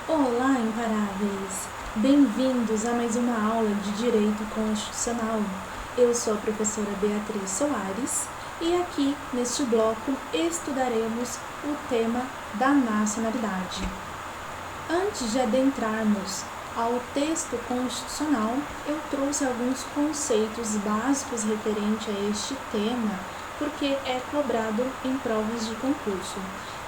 Olá, imparáveis! Bem-vindos a mais uma aula de Direito Constitucional. Eu sou a professora Beatriz Soares e aqui, neste bloco, estudaremos o tema da nacionalidade. Antes de adentrarmos ao texto constitucional, eu trouxe alguns conceitos básicos referentes a este tema, porque é cobrado em provas de concurso.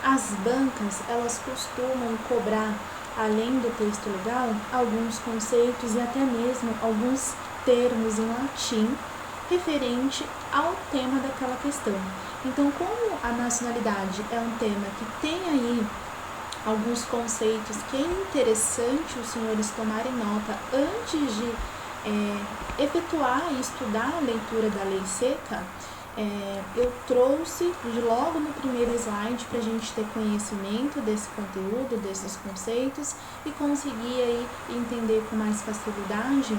As bancas, elas costumam cobrar, além do texto legal, alguns conceitos e até mesmo alguns termos em latim referente ao tema daquela questão. Então, como a nacionalidade é um tema que tem aí alguns conceitos que é interessante os senhores tomarem nota antes de efetuar e estudar a leitura da lei seca, eu trouxe logo no primeiro slide para a gente ter conhecimento desse conteúdo, desses conceitos e conseguir aí entender com mais facilidade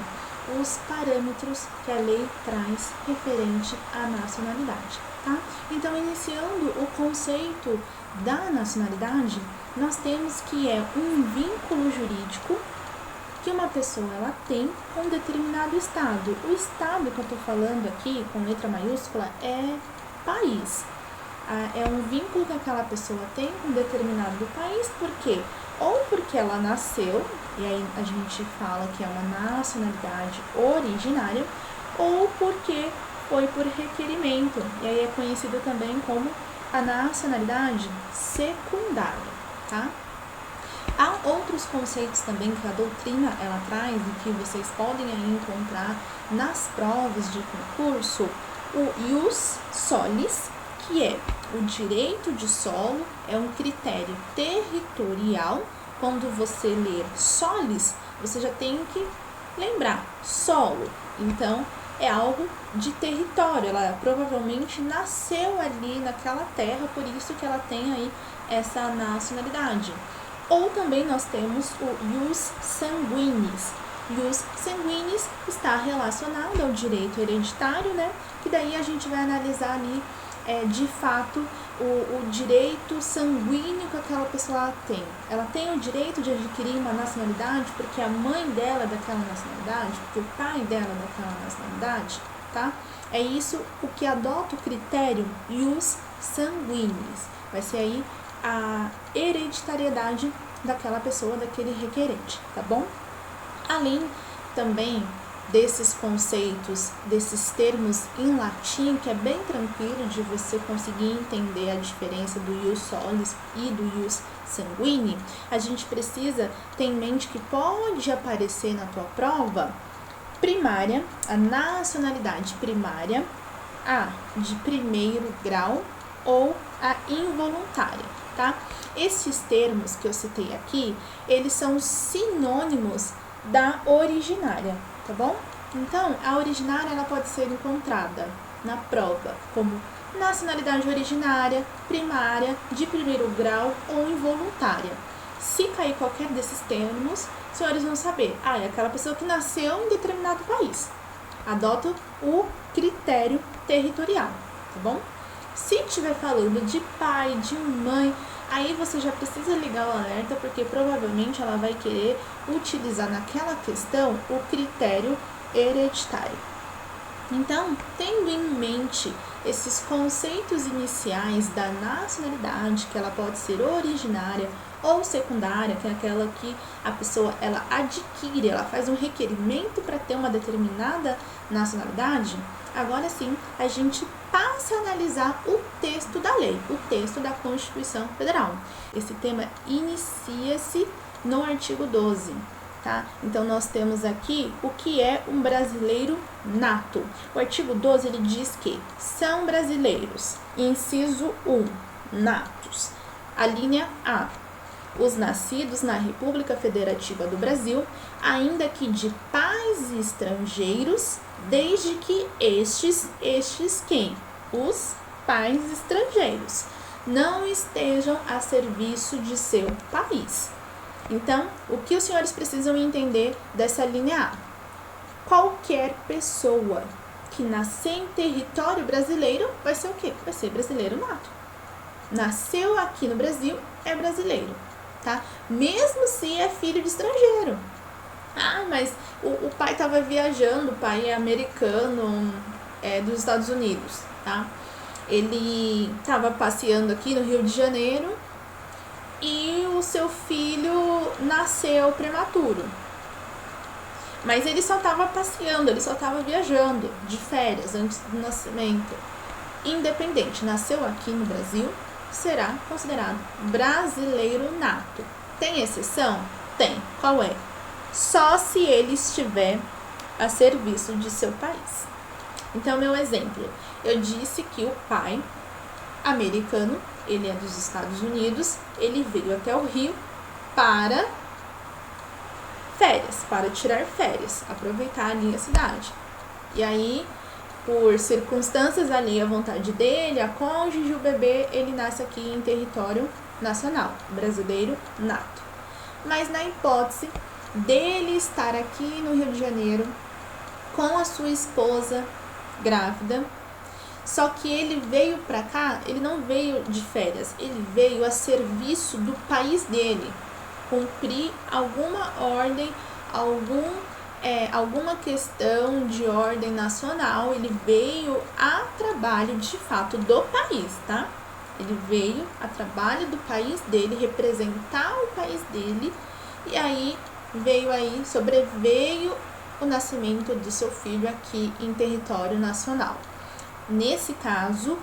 os parâmetros que a lei traz referente à nacionalidade, tá? Então, iniciando o conceito da nacionalidade, nós temos que é um vínculo jurídico que uma pessoa ela tem com um determinado estado. O estado que eu estou falando aqui, com letra maiúscula, é país. É um vínculo que aquela pessoa tem com um determinado país, por quê? Ou porque ela nasceu, e aí a gente fala que é uma nacionalidade originária, ou porque foi por requerimento, e aí é conhecido também como a nacionalidade secundária, tá? Há outros conceitos também que a doutrina ela traz e que vocês podem aí encontrar nas provas de concurso, o ius solis, que é o direito de solo, é um critério territorial. Quando você ler solis, você já tem que lembrar solo, então é algo de território, ela provavelmente nasceu ali naquela terra, por isso que ela tem aí essa nacionalidade. Ou também nós temos o ius sanguinis. Ius sanguinis está relacionado ao direito hereditário, né? Que daí a gente vai analisar ali, de fato, o direito sanguíneo que aquela pessoa tem. Ela tem o direito de adquirir uma nacionalidade porque a mãe dela é daquela nacionalidade, porque o pai dela é daquela nacionalidade, tá? É isso o que adota o critério ius sanguinis. Vai ser aí a hereditariedade daquela pessoa, daquele requerente, tá bom? Além também desses conceitos, desses termos em latim, que é bem tranquilo de você conseguir entender a diferença do ius solis e do ius sanguine, a gente precisa ter em mente que pode aparecer na tua prova primária, a nacionalidade primária, a de primeiro grau ou a involuntária, tá? Esses termos que eu citei aqui, eles são sinônimos da originária, tá bom? Então, a originária ela pode ser encontrada na prova como nacionalidade originária, primária, de primeiro grau ou involuntária. Se cair qualquer desses termos, os senhores vão saber, é aquela pessoa que nasceu em determinado país. Adota o critério territorial, tá bom? Se estiver falando de pai, de mãe, aí você já precisa ligar o alerta, porque provavelmente ela vai querer utilizar naquela questão o critério hereditário. Então, tendo em mente esses conceitos iniciais da nacionalidade, que ela pode ser originária ou secundária, que é aquela que a pessoa ela adquire, ela faz um requerimento para ter uma determinada nacionalidade, agora sim a gente passa a analisar o texto da lei, o texto da Constituição Federal. Esse tema inicia-se no artigo 12. Tá? Então, nós temos aqui o que é um brasileiro nato. O artigo 12 ele diz que são brasileiros, inciso 1, natos. A linha A, os nascidos na República Federativa do Brasil, ainda que de pais estrangeiros, desde que estes quem? Os pais estrangeiros não estejam a serviço de seu país. Então, o que os senhores precisam entender dessa linha A? Qualquer pessoa que nascer em território brasileiro vai ser o quê? Vai ser brasileiro nato. Nasceu aqui no Brasil, é brasileiro. tá? Mesmo se é filho de estrangeiro. Ah, mas o pai estava viajando, o pai é americano, dos Estados Unidos, tá? Ele estava passeando aqui no Rio de Janeiro e o seu filho nasceu prematuro. Mas ele só estava passeando, ele só estava viajando de férias antes do nascimento. Independente, nasceu aqui no Brasil, será considerado brasileiro nato. Tem exceção? Tem. Qual é? Só se ele estiver a serviço de seu país. Então, meu exemplo, eu disse que o pai americano, ele é dos Estados Unidos, ele veio até o Rio para férias, para tirar férias, aproveitar ali a cidade. E aí, por circunstâncias ali, a vontade dele, a cônjuge, o bebê, ele nasce aqui em território nacional, brasileiro nato. Mas na hipótese dele estar aqui no Rio de Janeiro com a sua esposa grávida, só que ele veio para cá, ele não veio de férias, ele veio a serviço do país dele, cumprir alguma ordem, alguma questão de ordem nacional. Ele veio a trabalho de fato do país, tá? Ele veio a trabalho do país dele, representar o país dele, e aí sobreveio o nascimento do seu filho aqui em território nacional. Nesse caso,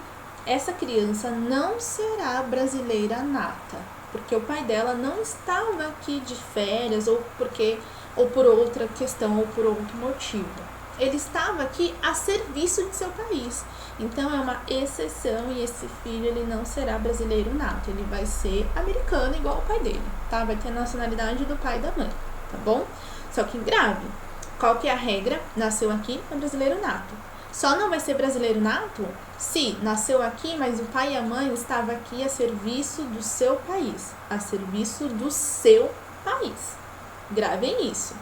essa criança não será brasileira nata, porque o pai dela não estava aqui de férias, ou por outra questão, ou por outro motivo. Ele estava aqui a serviço de seu país. Então, é uma exceção, e esse filho ele não será brasileiro nato, ele vai ser americano igual o pai dele, tá? Vai ter a nacionalidade do pai e da mãe, tá bom? Só que grave. Qual que é a regra? Nasceu aqui, é brasileiro nato. Só não vai ser brasileiro nato se nasceu aqui, mas o pai e a mãe estavam aqui a serviço do seu país. A serviço do seu país. Gravem isso,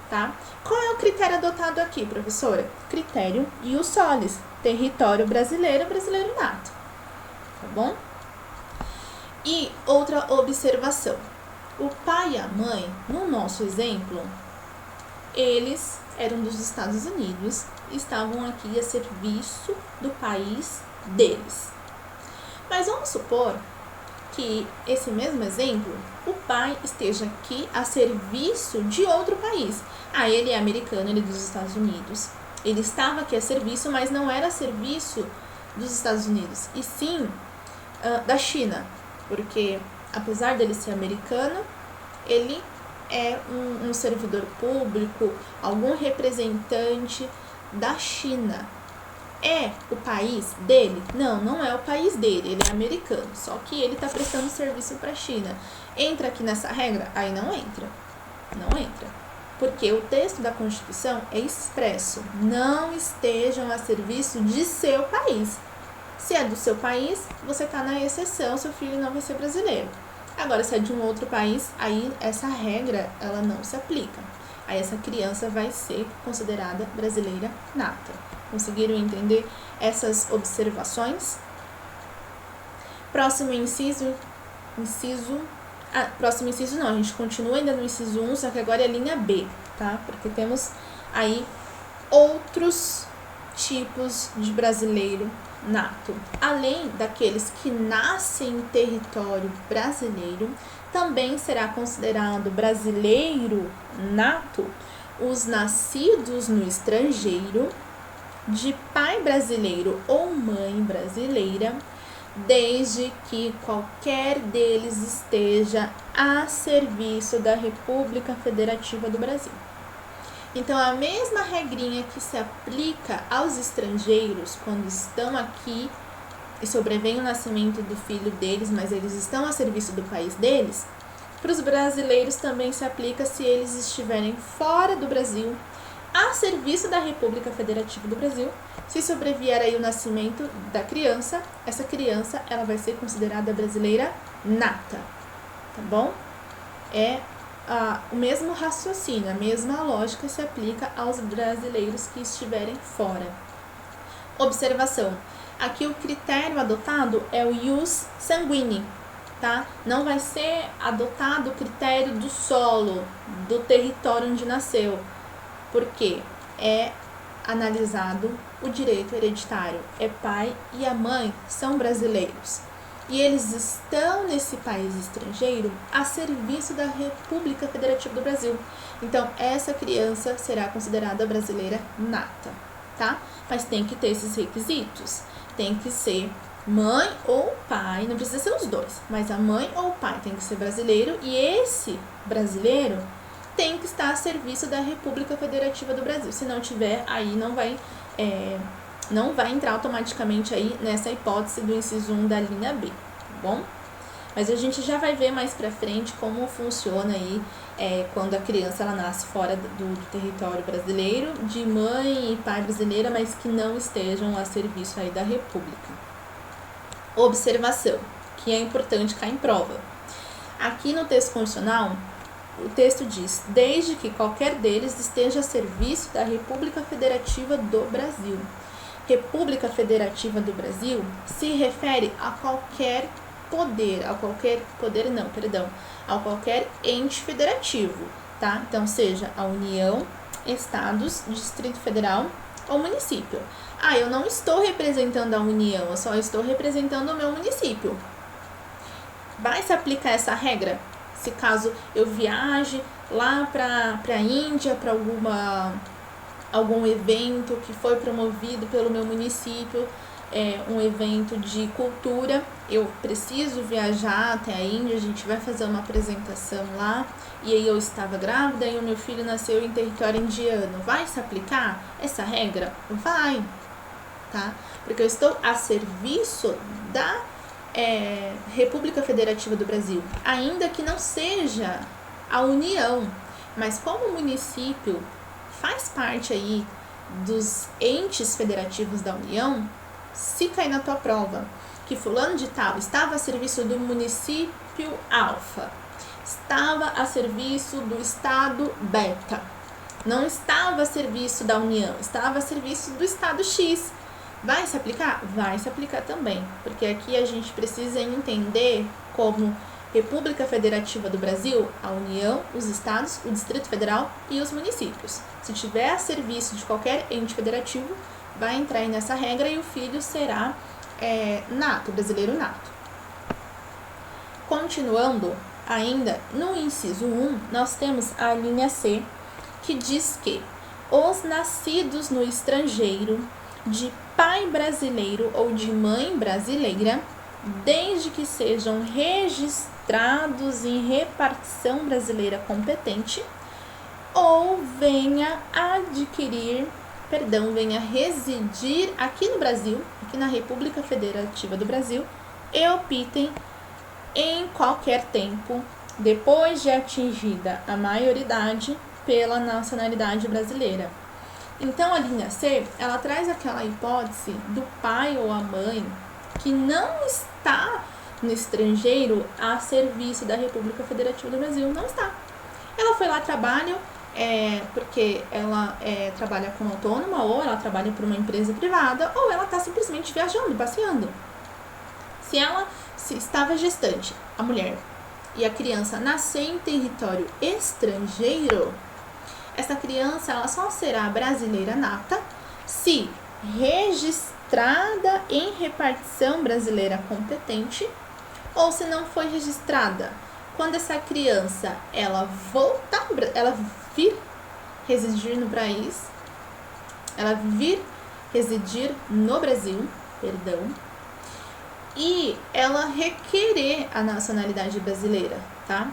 tá? Qual é o critério adotado aqui, professora? Critério ius solis, território brasileiro, brasileiro nato. Tá bom? E outra observação. O pai e a mãe, no nosso exemplo, eles eram dos Estados Unidos, estavam aqui a serviço do país deles. Mas vamos supor que esse mesmo exemplo, o pai esteja aqui a serviço de outro país. Ele é americano, ele é dos Estados Unidos. Ele estava aqui a serviço, mas não era a serviço dos Estados Unidos, e sim da China, porque apesar dele ser americano, ele é um servidor público, algum representante da China. É o país dele? Não é o país dele, ele é americano, só que ele está prestando serviço para a China. Entra aqui nessa regra? Aí não entra, porque o texto da Constituição é expresso: não estejam a serviço de seu país. Se é do seu país, você está na exceção, seu filho não vai ser brasileiro. Agora, se é de um outro país, aí essa regra ela não se aplica. Aí essa criança vai ser considerada brasileira nata. Conseguiram entender essas observações? Próximo inciso não, a gente continua ainda no inciso 1, só que agora é a linha B, tá? Porque temos aí outros tipos de brasileiro nato. Além daqueles que nascem em território brasileiro, também será considerado brasileiro nato os nascidos no estrangeiro, de pai brasileiro ou mãe brasileira, desde que qualquer deles esteja a serviço da República Federativa do Brasil. Então, a mesma regrinha que se aplica aos estrangeiros quando estão aqui e sobrevém o nascimento do filho deles, mas eles estão a serviço do país deles, para os brasileiros também se aplica se eles estiverem fora do Brasil, a serviço da República Federativa do Brasil. Se sobrevier aí o nascimento da criança, essa criança ela vai ser considerada brasileira nata, tá bom? O mesmo raciocínio, a mesma lógica se aplica aos brasileiros que estiverem fora. Observação: aqui o critério adotado é o ius sanguíneo, tá? Não vai ser adotado o critério do solo, do território onde nasceu, porque é analisado o direito hereditário. É pai e a mãe são brasileiros e eles estão nesse país estrangeiro a serviço da República Federativa do Brasil. Então, essa criança será considerada brasileira nata, tá? Mas tem que ter esses requisitos. Tem que ser mãe ou pai, não precisa ser os dois, mas a mãe ou o pai tem que ser brasileiro e esse brasileiro tem que estar a serviço da República Federativa do Brasil. Se não tiver, aí não vai entrar automaticamente aí nessa hipótese do inciso 1 da linha B, tá bom? Mas a gente já vai ver mais pra frente como funciona aí quando a criança ela nasce fora do território brasileiro, de mãe e pai brasileira, mas que não estejam a serviço aí da República. Observação, que é importante cair em prova. Aqui no texto constitucional, o texto diz, desde que qualquer deles esteja a serviço da República Federativa do Brasil. República Federativa do Brasil se refere a qualquer qualquer ente federativo, tá? Então, seja a União, Estados, Distrito Federal ou município. Eu não estou representando a União, eu só estou representando o meu município. Vai se aplicar essa regra? Se caso eu viaje lá para a Índia, para algum evento que foi promovido pelo meu município, um evento de cultura, eu preciso viajar até a Índia, a gente vai fazer uma apresentação lá, e aí eu estava grávida e o meu filho nasceu em território indiano. Vai se aplicar essa regra? Vai, tá? Porque eu estou a serviço da República Federativa do Brasil, ainda que não seja a União, mas como o município faz parte aí dos entes federativos da União, se cair na tua prova que fulano de tal estava a serviço do município alfa, estava a serviço do estado beta, não estava a serviço da União, estava a serviço do estado X, vai se aplicar? Vai se aplicar também, porque aqui a gente precisa entender como República Federativa do Brasil, a União, os estados, o Distrito Federal e os municípios. Se tiver a serviço de qualquer ente federativo, vai entrar aí nessa regra e o filho será nato, brasileiro nato. Continuando, ainda no inciso 1, nós temos a linha C, que diz que os nascidos no estrangeiro, de pai brasileiro ou de mãe brasileira, desde que sejam registrados em repartição brasileira competente, ou venha residir aqui no Brasil, aqui na República Federativa do Brasil, e optem em qualquer tempo, depois de atingida a maioridade, pela nacionalidade brasileira. Então, a linha C, ela traz aquela hipótese do pai ou a mãe que não está no estrangeiro a serviço da República Federativa do Brasil. Não está. Ela foi lá, trabalha, porque ela trabalha como autônoma, ou ela trabalha por uma empresa privada, ou ela está simplesmente viajando, passeando. Se estava gestante, a mulher, e a criança nascer em território estrangeiro, essa criança ela só será brasileira nata se registrada em repartição brasileira competente, ou se não foi registrada. Quando essa criança ela vir residir no país, ela vir residir no Brasil, e ela requerer a nacionalidade brasileira, tá?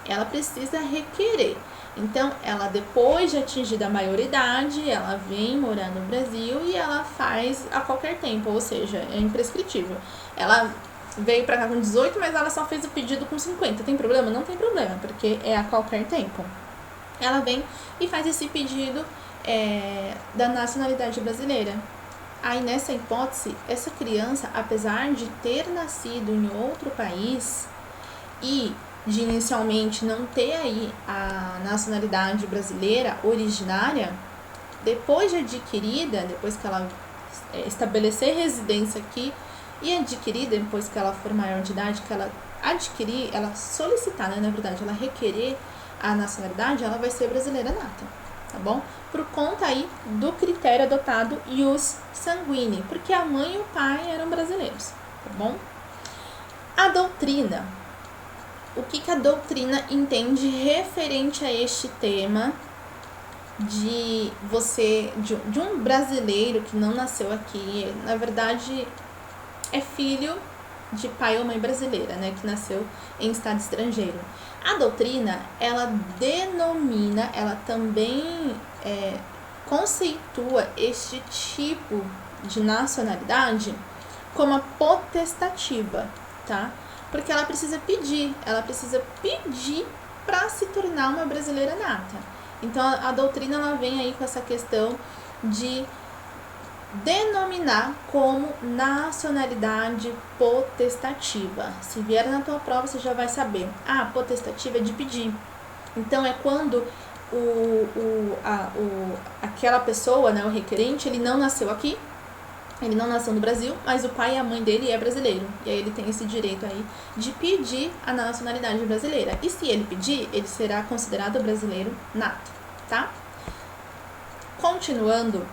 Ela precisa requerer. Então, ela depois de atingida a maioridade, ela vem morar no Brasil e ela faz a qualquer tempo, ou seja, é imprescritível. Ela veio pra cá com 18, mas ela só fez o pedido com 50. Tem problema? Não tem problema, porque é a qualquer tempo. Ela vem e faz esse pedido da nacionalidade brasileira. Aí, nessa hipótese, essa criança, apesar de ter nascido em outro país e de inicialmente não ter aí a nacionalidade brasileira originária, depois de adquirida, depois que ela estabelecer residência aqui e adquirida, depois que ela for maior de idade, que ela adquirir, ela solicitar, né, na verdade, ela requerer a nacionalidade, ela vai ser brasileira nata, tá bom? Por conta aí do critério adotado ius sanguíneo, porque a mãe e o pai eram brasileiros, tá bom? A doutrina. O que a doutrina entende referente a este tema de um brasileiro que não nasceu aqui, na verdade é filho de pai ou mãe brasileira, né, que nasceu em estado estrangeiro. A doutrina, ela denomina, ela também conceitua este tipo de nacionalidade como a potestativa, tá? Porque ela precisa pedir para se tornar uma brasileira nata. Então, a doutrina, ela vem aí com essa questão de denominar como nacionalidade potestativa. Se vier na tua prova, você já vai saber. Ah, potestativa é de pedir. Então, é quando aquela pessoa, né, o requerente, ele não nasceu aqui, ele não nasceu no Brasil, mas o pai e a mãe dele é brasileiro. E aí ele tem esse direito aí de pedir a nacionalidade brasileira. E se ele pedir, ele será considerado brasileiro nato, tá? Continuando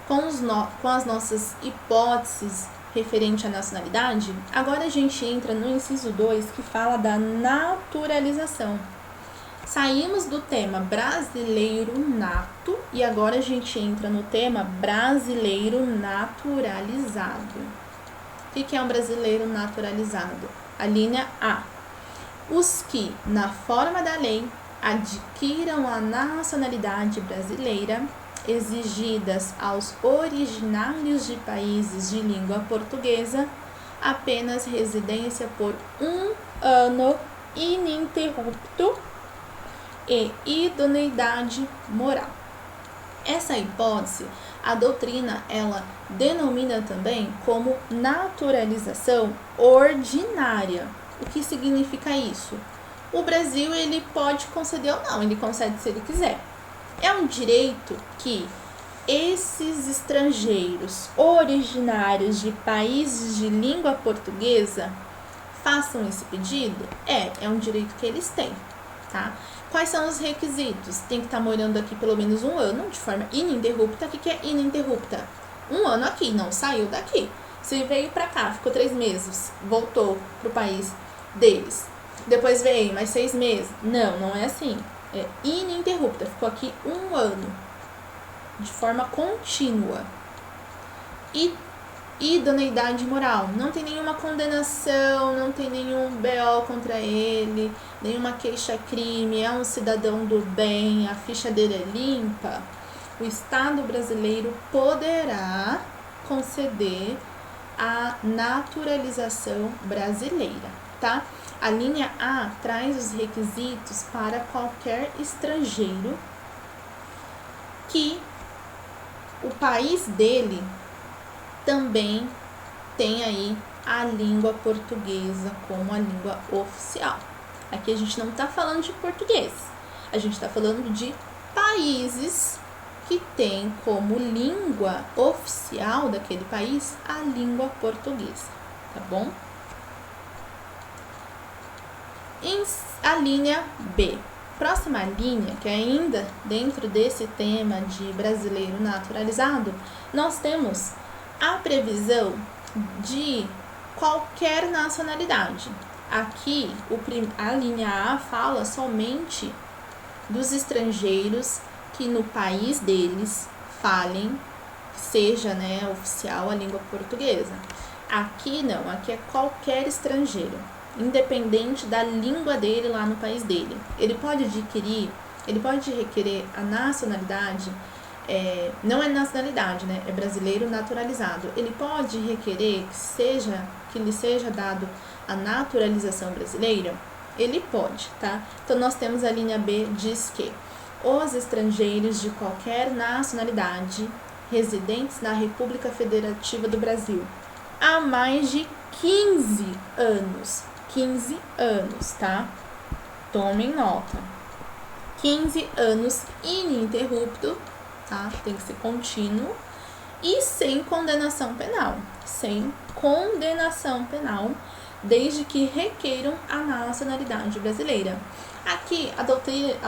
com as nossas hipóteses referente à nacionalidade, agora a gente entra no inciso 2, que fala da naturalização. Saímos do tema brasileiro nato e agora a gente entra no tema brasileiro naturalizado. O que é um brasileiro naturalizado? A linha A. Os que, na forma da lei, adquiram a nacionalidade brasileira exigidas aos originários de países de língua portuguesa, apenas residência por 1 ano ininterrupto e idoneidade moral. Essa hipótese, a doutrina, ela denomina também como naturalização ordinária. O que significa isso? O Brasil, ele pode conceder ou não, ele concede se ele quiser. É um direito que esses estrangeiros originários de países de língua portuguesa façam esse pedido? É um direito que eles têm, tá? Quais são os requisitos? Tem que estar morando aqui pelo menos 1 ano, de forma ininterrupta. O que é ininterrupta? 1 ano aqui, não saiu daqui. Se veio pra cá, ficou 3 meses, voltou pro país deles. Depois veio mais 6 meses. Não é assim. É ininterrupta, ficou aqui 1 ano, de forma contínua. E idoneidade moral, não tem nenhuma condenação, não tem nenhum BO contra ele, nenhuma queixa-crime, é um cidadão do bem, a ficha dele é limpa, o Estado brasileiro poderá conceder a naturalização brasileira, tá? A linha A traz os requisitos para qualquer estrangeiro que o país dele também tem aí a língua portuguesa como a língua oficial. Aqui a gente não está falando de português, a gente está falando de países que têm como língua oficial daquele país a língua portuguesa, tá bom? A linha B. Próxima linha, que é ainda dentro desse tema de brasileiro naturalizado, nós temos a previsão de qualquer nacionalidade. Aqui, a linha A fala somente dos estrangeiros que no país deles falem, seja, né, oficial a língua portuguesa. Aqui não, aqui é qualquer estrangeiro, independente da língua dele lá no país dele. Ele pode requerer a nacionalidade, não é nacionalidade, né? É brasileiro naturalizado. Ele pode requerer que lhe seja dado a naturalização brasileira? Ele pode, tá? Então, nós temos a linha B, diz que os estrangeiros de qualquer nacionalidade residentes na República Federativa do Brasil há mais de 15 anos. 15 anos, tá? Tomem nota. 15 anos ininterrupto, tá? Tem que ser contínuo e sem condenação penal. Sem condenação penal desde que requeiram a nacionalidade brasileira. Aqui, a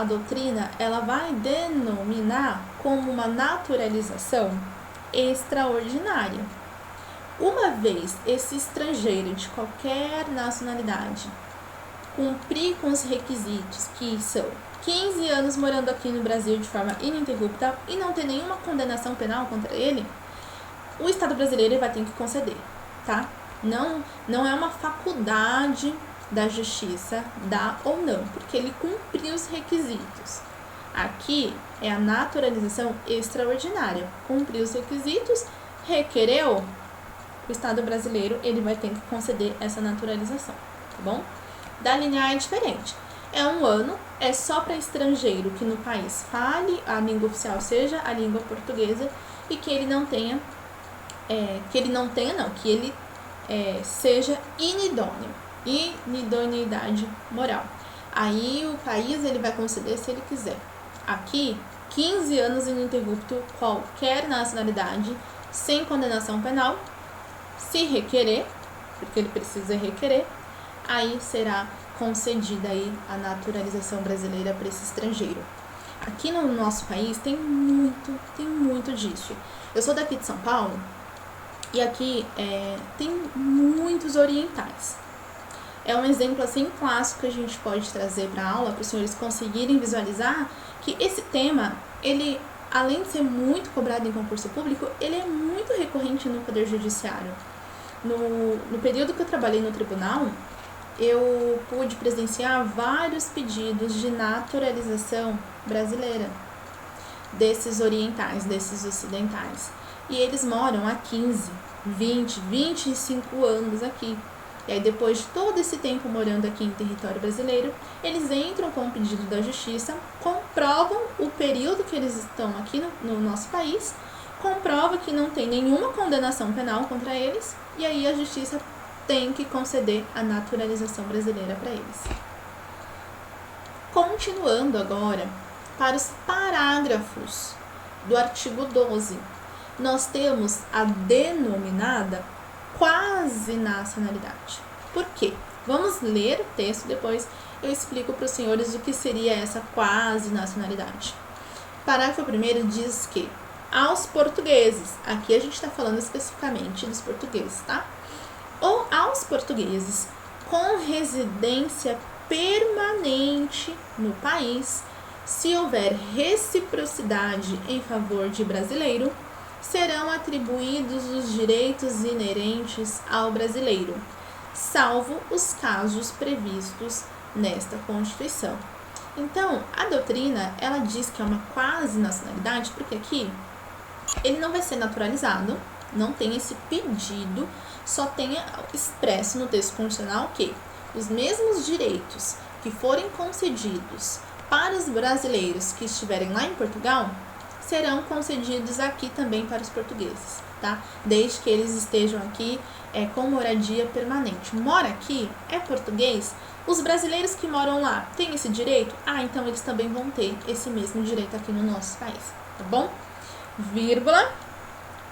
doutrina ela vai denominar como uma naturalização extraordinária. Uma vez esse estrangeiro de qualquer nacionalidade cumprir com os requisitos, que são 15 anos morando aqui no Brasil de forma ininterrupta e não ter nenhuma condenação penal contra ele, o Estado brasileiro vai ter que conceder, tá? Não é uma faculdade da justiça dar ou não, porque ele cumpriu os requisitos. Aqui é a naturalização extraordinária. Cumpriu os requisitos, requereu, o Estado brasileiro ele vai ter que conceder essa naturalização, tá bom? Da linha A é diferente. É 1 ano, é só para estrangeiro que no país fale, a língua oficial seja a língua portuguesa e que ele não tenha, que ele seja inidoneidade moral. Aí o país ele vai conceder se ele quiser. Aqui, 15 anos ininterrupto, qualquer nacionalidade, sem condenação penal, se requerer, porque ele precisa requerer, aí será concedida aí a naturalização brasileira para esse estrangeiro. Aqui no nosso país tem muito disso. Eu sou daqui de São Paulo e aqui tem muitos orientais. É um exemplo assim clássico que a gente pode trazer para a aula para os senhores conseguirem visualizar que esse tema, ele, além de ser muito cobrado em concurso público, ele é muito recorrente no Poder Judiciário. No período que eu trabalhei no tribunal, eu pude presenciar vários pedidos de naturalização brasileira desses orientais, desses ocidentais. E eles moram há 15, 20, 25 anos aqui. E aí, depois de todo esse tempo morando aqui em território brasileiro, eles entram com o pedido da justiça, comprovam o período que eles estão aqui no nosso país, comprova que não tem nenhuma condenação penal contra eles, e aí a justiça tem que conceder a naturalização brasileira para eles. Continuando agora para os parágrafos do artigo 12, nós temos a denominada quase nacionalidade. Por quê? Vamos ler o texto, depois eu explico para os senhores o que seria essa quase nacionalidade. Parágrafo 1º diz que aos portugueses, aqui a gente está falando especificamente dos portugueses, tá? Ou aos portugueses com residência permanente no país, se houver reciprocidade em favor de brasileiro, serão atribuídos os direitos inerentes ao brasileiro, salvo os casos previstos nesta Constituição. Então, a doutrina, ela diz que é uma quase nacionalidade, porque aqui ele não vai ser naturalizado, não tem esse pedido, só tem expresso no texto constitucional que os mesmos direitos que forem concedidos para os brasileiros que estiverem lá em Portugal, serão concedidos aqui também para os portugueses, tá? Desde que eles estejam aqui com moradia permanente. Mora aqui, é português, os brasileiros que moram lá têm esse direito? Então eles também vão ter esse mesmo direito aqui no nosso país, tá bom? Vírgula,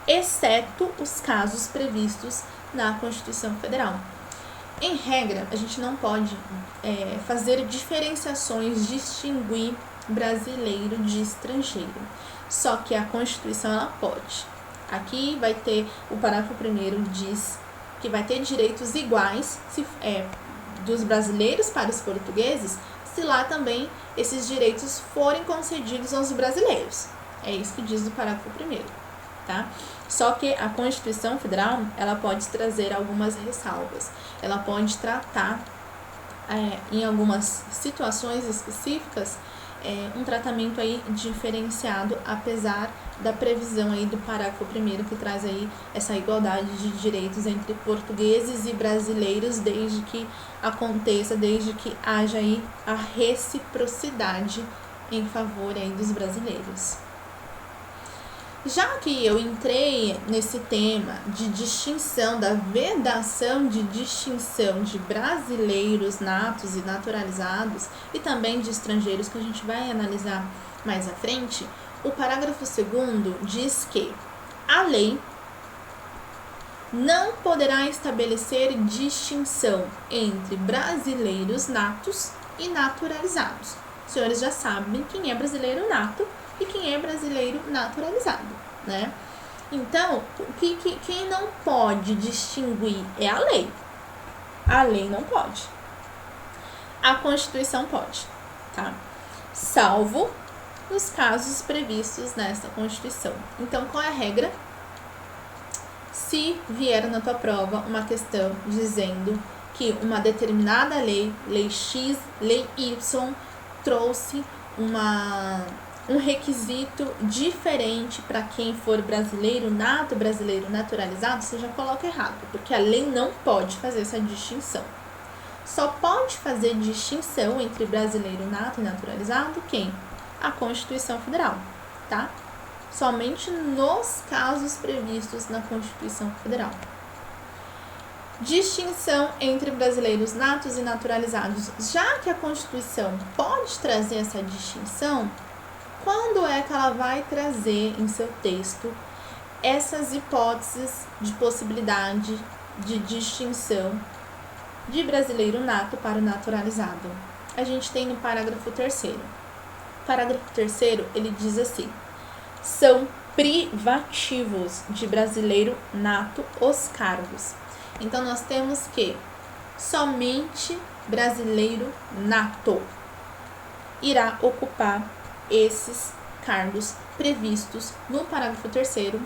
exceto os casos previstos na Constituição Federal. Em regra, a gente não pode fazer diferenciações, distinguir brasileiro de estrangeiro. Só que a Constituição, ela pode. Aqui vai ter, o parágrafo 1º diz que vai ter direitos iguais dos brasileiros para os portugueses, se lá também esses direitos forem concedidos aos brasileiros. É isso que diz o parágrafo 1º, tá? Só que a Constituição Federal, ela pode trazer algumas ressalvas. Ela pode tratar, em algumas situações específicas, um tratamento aí diferenciado, apesar da previsão aí do parágrafo 1º que traz aí essa igualdade de direitos entre portugueses e brasileiros, desde que haja aí a reciprocidade em favor aí dos brasileiros. Já que eu entrei nesse tema de distinção, da vedação de distinção de brasileiros natos e naturalizados e também de estrangeiros, que a gente vai analisar mais à frente, o parágrafo 2º diz que a lei não poderá estabelecer distinção entre brasileiros natos e naturalizados. Os senhores já sabem quem é brasileiro nato e quem é brasileiro naturalizado, né? Então, quem não pode distinguir é a lei. A lei não pode. A Constituição pode, tá? Salvo nos casos previstos nesta Constituição. Então, qual é a regra? Se vier na tua prova uma questão dizendo que uma determinada lei, lei X, lei Y, trouxe um requisito diferente para quem for brasileiro nato, brasileiro naturalizado, você já coloca errado, porque a lei não pode fazer essa distinção. Só pode fazer distinção entre brasileiro nato e naturalizado quem? A Constituição Federal, tá? Somente nos casos previstos na Constituição Federal. Distinção entre brasileiros natos e naturalizados. Já que a Constituição pode trazer essa distinção, quando é que ela vai trazer em seu texto essas hipóteses de possibilidade de distinção de brasileiro nato para o naturalizado? A gente tem no parágrafo 3º. O parágrafo 3º, ele diz assim: são privativos de brasileiro nato os cargos. Então, nós temos que somente brasileiro nato irá ocupar esses cargos previstos no parágrafo 3º,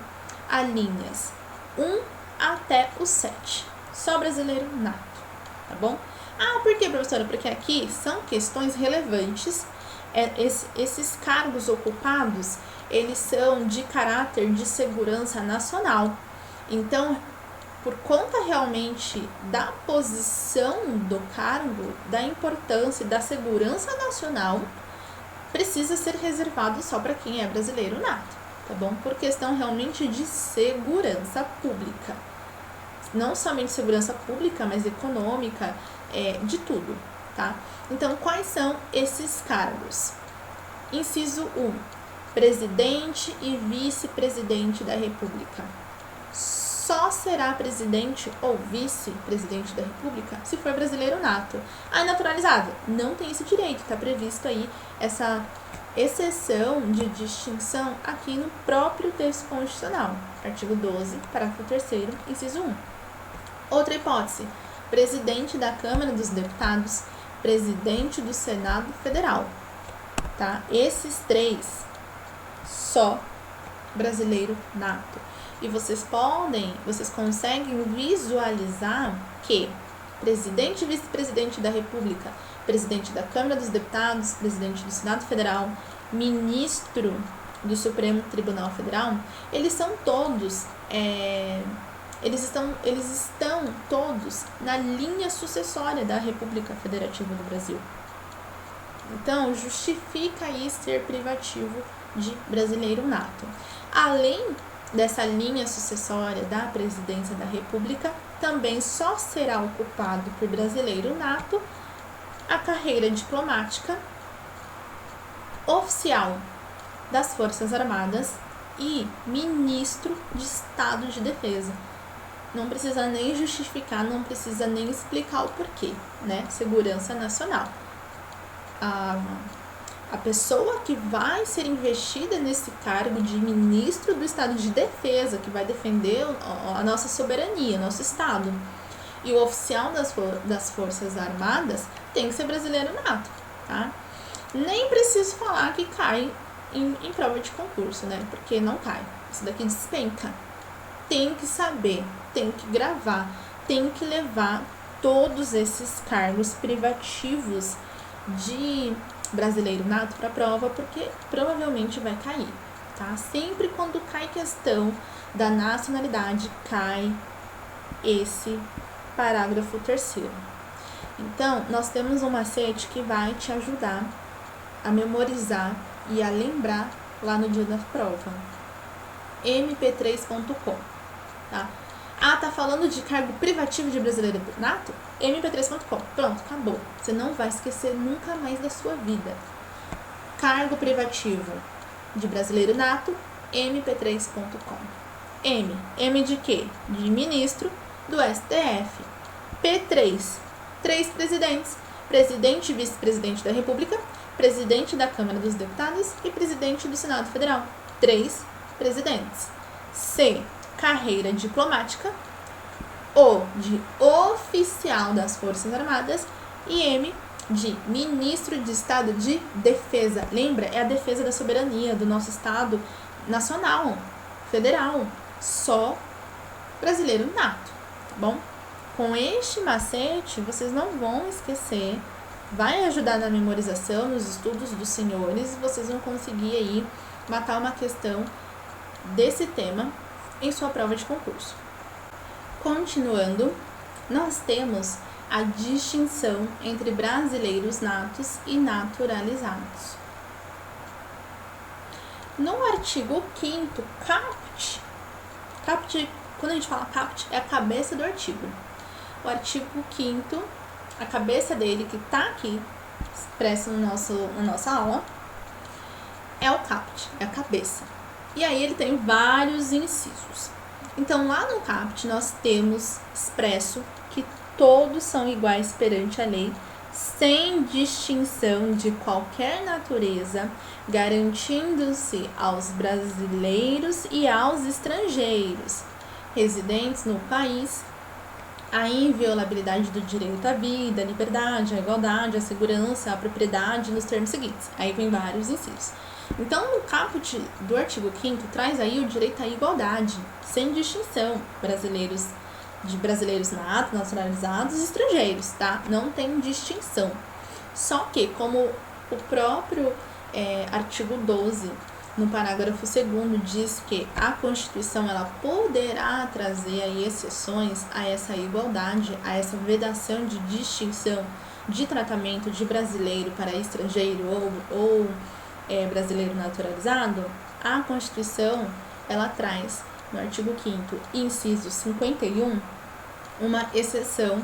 as linhas 1 até o 7. Só brasileiro nato, tá bom? Ah, por que, professora? Porque aqui são questões relevantes. Esses cargos ocupados, eles são de caráter de segurança nacional. Então, por conta realmente da posição do cargo, da importância e da segurança nacional, precisa ser reservado só para quem é brasileiro nato, tá bom? Por questão realmente de segurança pública. Não somente segurança pública, mas econômica, de tudo, tá? Então, quais são esses cargos? Inciso 1. Presidente e vice-presidente da República. Só será presidente ou vice-presidente da República se for brasileiro nato. Ah, naturalizado? Não tem esse direito, está previsto aí essa exceção de distinção aqui no próprio texto constitucional. Artigo 12, parágrafo 3º, inciso 1. Outra hipótese: presidente da Câmara dos Deputados, presidente do Senado Federal, tá? Esses três, só brasileiro nato. E vocês conseguem visualizar que presidente e vice-presidente da República, presidente da Câmara dos Deputados, presidente do Senado Federal, ministro do Supremo Tribunal Federal, eles são todos, eles estão todos na linha sucessória da República Federativa do Brasil. Então, justifica aí ser privativo de brasileiro nato. Além dessa linha sucessória da presidência da República, também só será ocupado por brasileiro nato a carreira diplomática, oficial das Forças Armadas e ministro de Estado de Defesa. Não precisa nem justificar, não precisa nem explicar o porquê, né? Segurança nacional. A pessoa que vai ser investida nesse cargo de ministro do Estado de Defesa, que vai defender a nossa soberania, nosso Estado, e o oficial das Forças Armadas tem que ser brasileiro nato, tá? Nem preciso falar que cai em prova de concurso, né? Porque não cai. Isso daqui despenca. Tem que saber, tem que gravar, tem que levar todos esses cargos privativos de brasileiro nato para a prova, porque provavelmente vai cair, tá? Sempre quando cai questão da nacionalidade, cai esse parágrafo 3º. Então, nós temos um macete que vai te ajudar a memorizar e a lembrar lá no dia da prova. mp3.com, tá? Ah, tá falando de cargo privativo de brasileiro nato? mp3.com. Pronto, acabou. Você não vai esquecer nunca mais da sua vida. Cargo privativo de brasileiro nato, mp3.com. M. M de quê? De ministro do STF. P3. 3 presidentes. Presidente e vice-presidente da República, presidente da Câmara dos Deputados e presidente do Senado Federal. 3 presidentes. C. Carreira diplomática. O. De oficial das Forças Armadas. E M. De ministro de Estado de Defesa. Lembra? É a defesa da soberania do nosso Estado nacional, federal. Só brasileiro nato, tá bom? Com este macete, vocês não vão esquecer, vai ajudar na memorização, nos estudos dos senhores, vocês vão conseguir aí matar uma questão desse tema em sua prova de concurso. Continuando, nós temos a distinção entre brasileiros natos e naturalizados. No artigo 5º, caput, quando a gente fala caput, é a cabeça do artigo. O artigo 5º, a cabeça dele, que está aqui, expresso na nossa aula, é o caput, é a cabeça. E aí ele tem vários incisos. Então, lá no caput, nós temos expresso que todos são iguais perante a lei, sem distinção de qualquer natureza, garantindo-se aos brasileiros e aos estrangeiros residentes no país a inviolabilidade do direito à vida, à liberdade, à igualdade, à segurança, à propriedade nos termos seguintes. Aí vem vários incisos. Então, no caput do artigo 5º traz aí o direito à igualdade, sem distinção, de brasileiros natos, nacionalizados e estrangeiros, tá? Não tem distinção. Só que, como o próprio artigo 12, no parágrafo 2º, diz que a Constituição ela poderá trazer aí exceções a essa igualdade, a essa vedação de distinção de tratamento de brasileiro para estrangeiro ou brasileiro naturalizado, a Constituição ela traz no artigo 5º, inciso 51, uma exceção,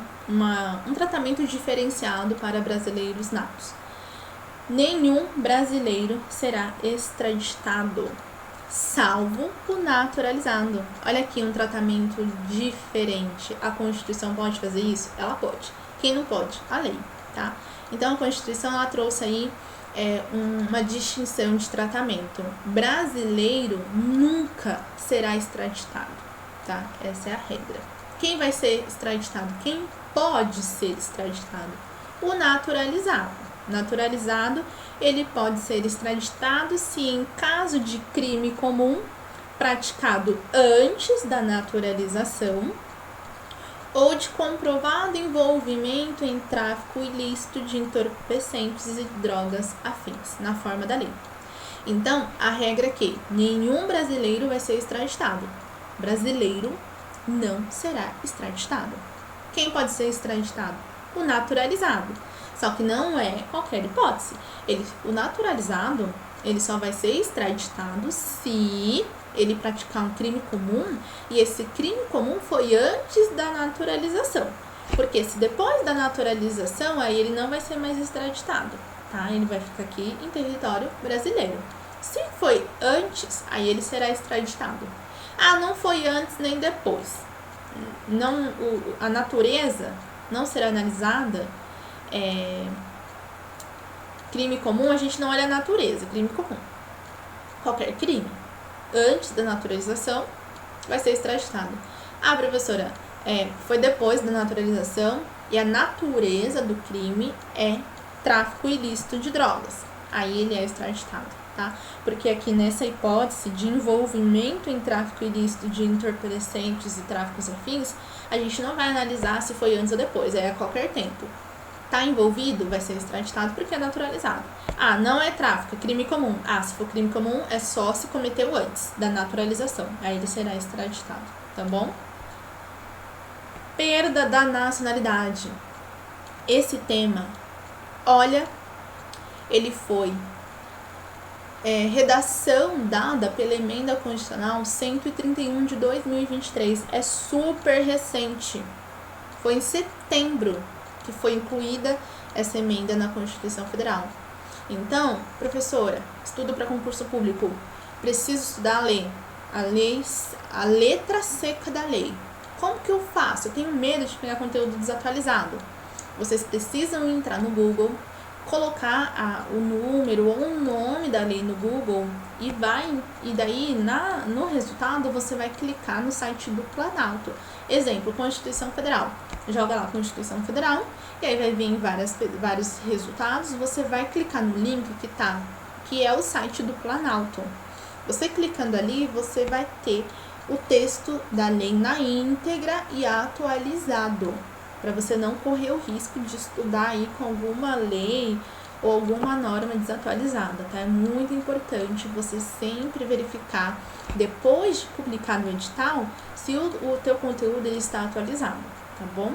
um tratamento diferenciado para brasileiros natos. Nenhum brasileiro será extraditado, salvo o naturalizado. Olha aqui um tratamento diferente. A Constituição pode fazer isso? Ela pode. Quem não pode? A lei, tá? Então, a Constituição ela trouxe aí uma distinção de tratamento. Brasileiro nunca será extraditado, tá? Essa é a regra. Quem vai ser extraditado? Quem pode ser extraditado? O naturalizado. Naturalizado, ele pode ser extraditado se em caso de crime comum praticado antes da naturalização ou de comprovado envolvimento em tráfico ilícito de entorpecentes e drogas afins, na forma da lei. Então, a regra é que nenhum brasileiro vai ser extraditado. Brasileiro não será extraditado. Quem pode ser extraditado? O naturalizado. Só que não é qualquer hipótese. O naturalizado, ele só vai ser extraditado se ele praticar um crime comum e esse crime comum foi antes da naturalização. Porque se depois da naturalização, aí ele não vai ser mais extraditado, tá? Ele vai ficar aqui em território brasileiro. Se foi antes, aí ele será extraditado. Ah, não foi antes nem depois. Não, a natureza não será analisada. Crime comum, a gente não olha a natureza, crime comum. Qualquer crime, antes da naturalização, vai ser extraditado. Ah, professora, foi depois da naturalização e a natureza do crime é tráfico ilícito de drogas. Aí ele é extraditado, tá? Porque aqui nessa hipótese de envolvimento em tráfico ilícito de entorpecentes e tráficos afins, a gente não vai analisar se foi antes ou depois, é a qualquer tempo. Tá envolvido, vai ser extraditado porque é naturalizado. Ah, não é tráfico, é crime comum. Ah, se for crime comum, é só se cometeu antes da naturalização. Aí ele será extraditado, tá bom? Perda da nacionalidade. Esse tema, olha, ele foi redação dada pela Emenda Constitucional 131 de 2023. É super recente. Foi em setembro que foi incluída essa emenda na Constituição Federal. Então, professora, estudo para concurso público, preciso estudar a lei? a letra seca da lei. Como que eu faço? Eu tenho medo de pegar conteúdo desatualizado. Vocês precisam entrar no Google, colocar o número ou o nome da lei no Google e daí no resultado você vai clicar no site do Planalto. Exemplo, Constituição Federal. Joga lá Constituição Federal e aí vai vir vários resultados. Você vai clicar no link que é o site do Planalto. Você clicando ali, você vai ter o texto da lei na íntegra e atualizado, para você não correr o risco de estudar aí com alguma lei ou alguma norma desatualizada, tá? É muito importante você sempre verificar, depois de publicar no edital, se o teu conteúdo ele está atualizado, tá bom?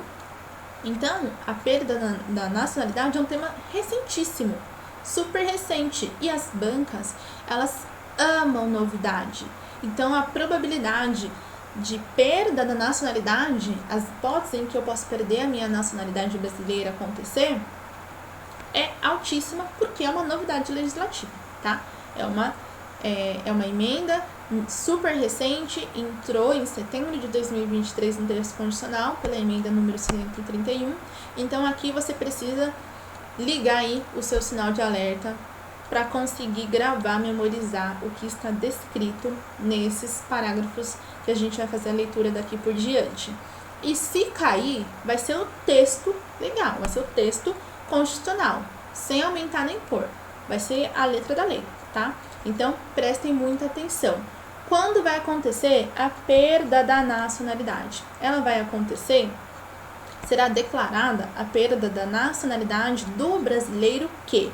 Então, a perda da nacionalidade é um tema recentíssimo, super recente, e as bancas, elas amam novidade. Então, a probabilidade de perda da nacionalidade, as hipóteses em que eu posso perder a minha nacionalidade brasileira acontecer, é altíssima, porque é uma novidade legislativa, tá? É uma emenda super recente, entrou em setembro de 2023 no texto constitucional, pela emenda número 131. Então, aqui você precisa ligar aí o seu sinal de alerta para conseguir gravar, memorizar o que está descrito nesses parágrafos que a gente vai fazer a leitura daqui por diante. E se cair, vai ser o texto legal, vai ser o texto constitucional, sem aumentar nem pôr. Vai ser a letra da lei, tá? Então, prestem muita atenção. Quando vai acontecer a perda da nacionalidade? Ela vai acontecer, será declarada a perda da nacionalidade do brasileiro que,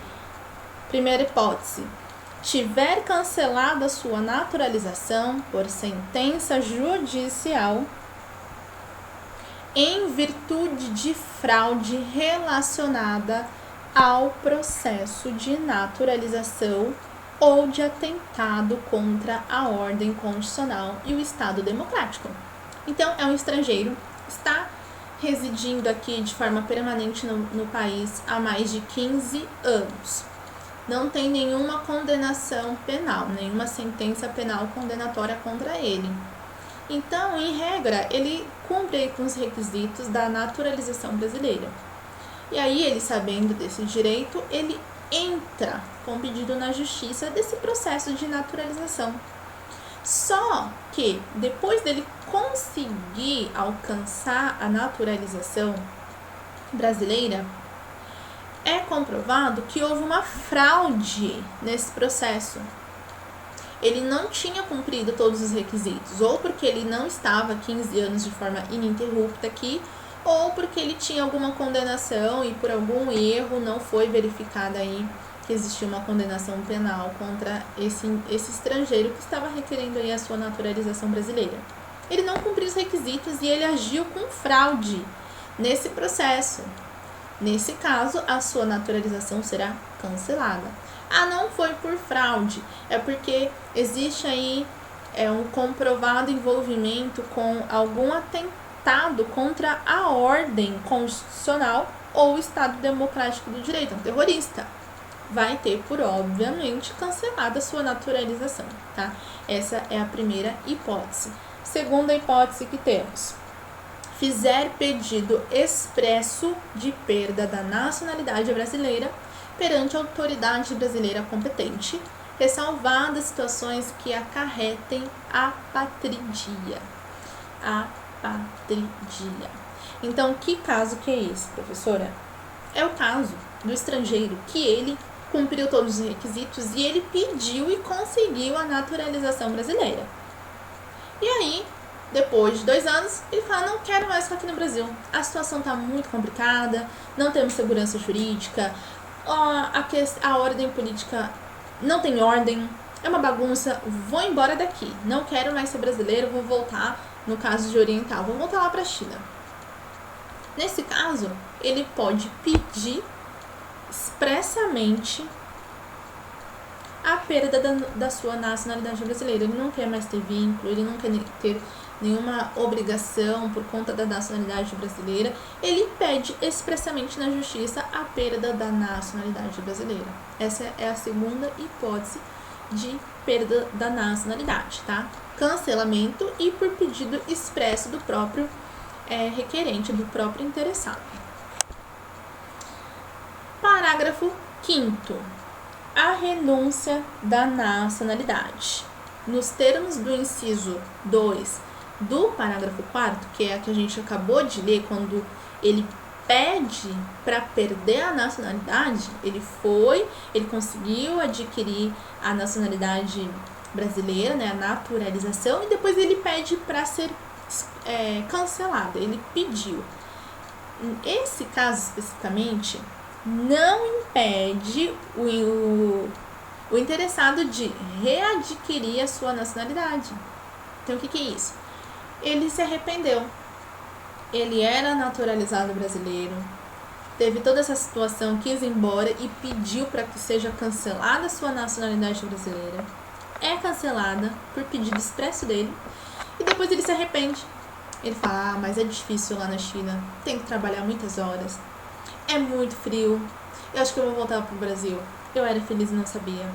primeira hipótese, tiver cancelado a sua naturalização por sentença judicial em virtude de fraude relacionada ao processo de naturalização ou de atentado contra a ordem constitucional e o Estado democrático. Então, é um estrangeiro, está residindo aqui de forma permanente no país há mais de 15 anos. Não tem nenhuma condenação penal, nenhuma sentença penal condenatória contra ele. Então, em regra, ele cumpre com os requisitos da naturalização brasileira. E aí, ele sabendo desse direito, ele entra com pedido na justiça desse processo de naturalização. Só que, depois dele conseguir alcançar a naturalização brasileira, é comprovado que houve uma fraude nesse processo. Ele não tinha cumprido todos os requisitos, ou porque ele não estava 15 anos de forma ininterrupta aqui, ou porque ele tinha alguma condenação e por algum erro não foi verificada aí que existia uma condenação penal contra esse estrangeiro que estava requerendo aí a sua naturalização brasileira. Ele não cumpriu os requisitos e ele agiu com fraude nesse processo. Nesse caso, a sua naturalização será cancelada. Ah, não foi por fraude, é porque existe aí um comprovado envolvimento com algum atentado contra a ordem constitucional ou o Estado democrático do direito, um terrorista. Vai ter por, obviamente, cancelada a sua naturalização, tá? Essa é a primeira hipótese. Segunda hipótese que temos: fizer pedido expresso de perda da nacionalidade brasileira perante a autoridade brasileira competente, ressalvadas situações que acarretem apatridia. Apatridia. Então, que caso que é esse, professora? É o caso do estrangeiro que ele cumpriu todos os requisitos e ele pediu e conseguiu a naturalização brasileira. E aí, depois de 2 anos, ele fala: não quero mais ficar aqui no Brasil. A situação está muito complicada, não temos segurança jurídica, a ordem política não tem ordem, é uma bagunça, vou embora daqui, não quero mais ser brasileiro, vou voltar, no caso de oriental, vou voltar lá para a China. Nesse caso, ele pode pedir expressamente a perda da sua nacionalidade brasileira. Ele não quer mais ter vínculo, ele não quer ter nenhuma obrigação por conta da nacionalidade brasileira. Ele pede expressamente na justiça a perda da nacionalidade brasileira. Essa é a segunda hipótese de perda da nacionalidade, tá? Cancelamento e por pedido expresso do próprio requerente, do próprio interessado. Parágrafo 5º. A renúncia da nacionalidade. Nos termos do inciso 2 do parágrafo 4º, que é a que a gente acabou de ler, quando ele pede para perder a nacionalidade, ele conseguiu adquirir a nacionalidade brasileira, né, a naturalização, e depois ele pede para ser cancelada, ele pediu. Esse caso especificamente não impede o interessado de readquirir a sua nacionalidade. Então, o que é isso? Ele se arrependeu. Ele era naturalizado brasileiro, teve toda essa situação, quis ir embora e pediu para que seja cancelada a sua nacionalidade brasileira. É cancelada por pedido expresso dele e depois ele se arrepende. Ele fala, mas é difícil lá na China, tem que trabalhar muitas horas, é muito frio, eu acho que eu vou voltar pro Brasil, eu era feliz e não sabia.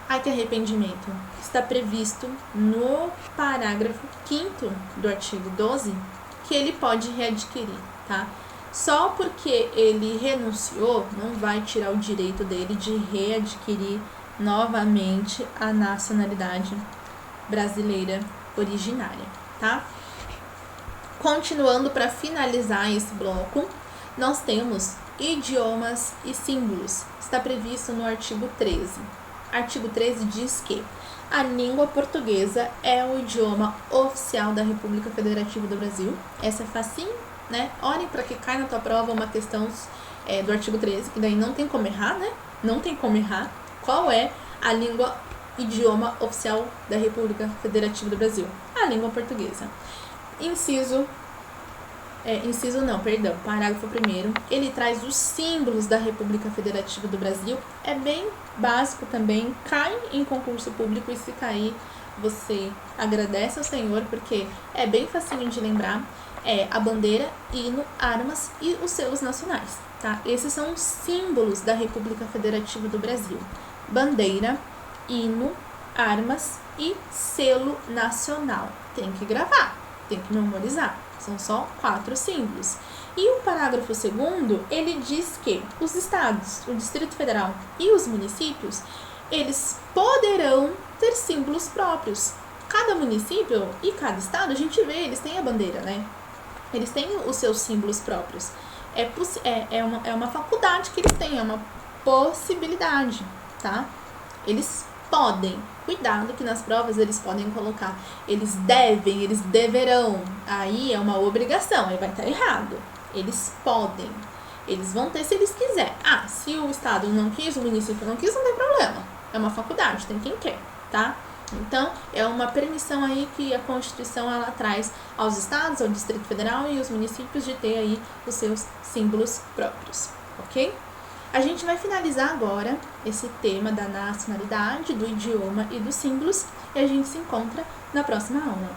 Ai, que arrependimento. Está previsto no parágrafo 5º do artigo 12 que ele pode readquirir, tá? Só porque ele renunciou, não vai tirar o direito dele de readquirir novamente a nacionalidade brasileira originária, tá? Continuando, para finalizar esse bloco, nós temos idiomas e símbolos. Está previsto no artigo 13. Artigo 13 diz que a língua portuguesa é o idioma oficial da República Federativa do Brasil. Essa é facinho, né? Olhem para que cai na tua prova uma questão do artigo 13, que daí não tem como errar, né? Não tem como errar. Qual é a língua, idioma oficial da República Federativa do Brasil? A língua portuguesa. Parágrafo 1º, ele traz os símbolos da República Federativa do Brasil. É bem básico também, cai em concurso público e se cair, você agradece ao Senhor, porque é bem facinho de lembrar. É a bandeira, hino, armas e os selos nacionais, tá? Esses são os símbolos da República Federativa do Brasil. Bandeira, hino, armas e selo nacional. Tem que gravar, tem que memorizar. São só 4 símbolos. E o parágrafo 2º, ele diz que os estados, o Distrito Federal e os municípios, eles poderão ter símbolos próprios. Cada município e cada estado, a gente vê, eles têm a bandeira, né? Eles têm os seus símbolos próprios. É uma faculdade que eles têm, é uma possibilidade, tá? Eles podem. Cuidado que nas provas eles podem colocar, eles devem, eles deverão. Aí é uma obrigação, aí vai estar errado. Eles podem. Eles vão ter se eles quiserem. Ah, se o estado não quis, o município não quis, não tem problema. É uma faculdade, tem quem quer, tá? Então, é uma permissão aí que a Constituição ela traz aos estados, ao Distrito Federal e aos municípios de ter aí os seus símbolos próprios, ok? A gente vai finalizar agora esse tema da nacionalidade, do idioma e dos símbolos e a gente se encontra na próxima aula.